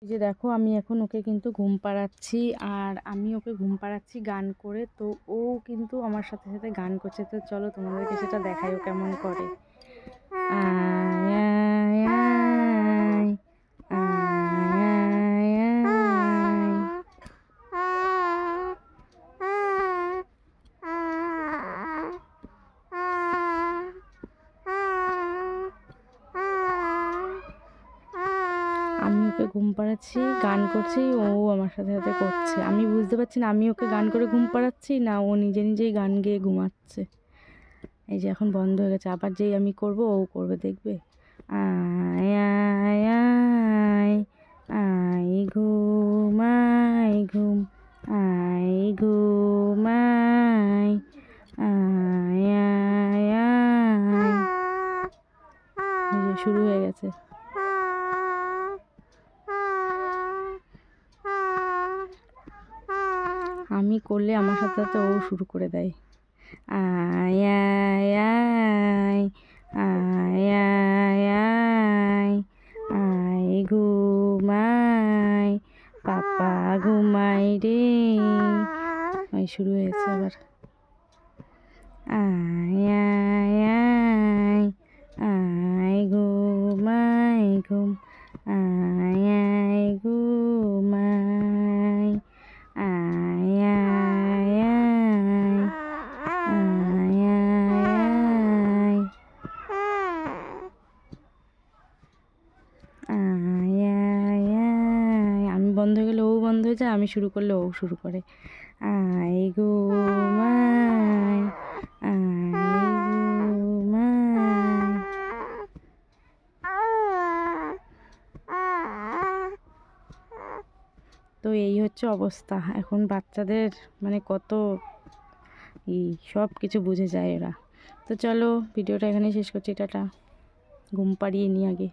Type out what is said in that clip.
এই যে দেখো আমি এখন ওকে কিন্তু ঘুম পাড়াচ্ছি, আর আমি ওকে ঘুম পাড়াচ্ছি গান করে। তো ও কিন্তু আমার সাথে সাথে গান করছে। তো চলো তোমাদেরকে সেটা দেখাই ও কেমন করে। আয় আয় আয় আয় আমি ওকে ঘুম পাড়াচ্ছি, গান করছি, ও আমার সাথে সাথে করছে। আমি বুঝতে পারছি না আমি ওকে গান করে ঘুম পাড়াচ্ছি না ও নিজে নিজেই গান গেয়ে ঘুমাচ্ছে। এই যে এখন বন্ধ হয়ে গেছে, আবার যেই আমি করব ও করবে, দেখবে। আয় আয় আয় আয় ঘুম আয় ঘুম আয় ঘুম আয় আয় আয় আয়। এই যে শুরু হয়ে গেছে। আমি করলে আমার সাথে সাথে ও শুরু করে দেয়। আয় আয় আয় আয় আয় আয় আয় ঘুমাই পাপা ঘুমাই রে। ওই শুরু হয়েছে আবার। আয় আয় আয় আয় ঘুমাই ঘুম আয় আয় ঘুমাই আয় আয় আয় আয় আয় আয়। আমি বন্ধ হয়ে গেলে ও বন্ধ হয়ে যায়, আমি শুরু করলে ও শুরু করে। আয় ঘুমাই আয় ঘুমাই। তো এই হচ্ছে অবস্থা এখন বাচ্চাদের, মানে কত সব কিছু বুঝে যায় এরা। তো চলো ভিডিওটা এখানে শেষ করছি, টাটা। ঘুম পাড়িয়ে নিই আগে।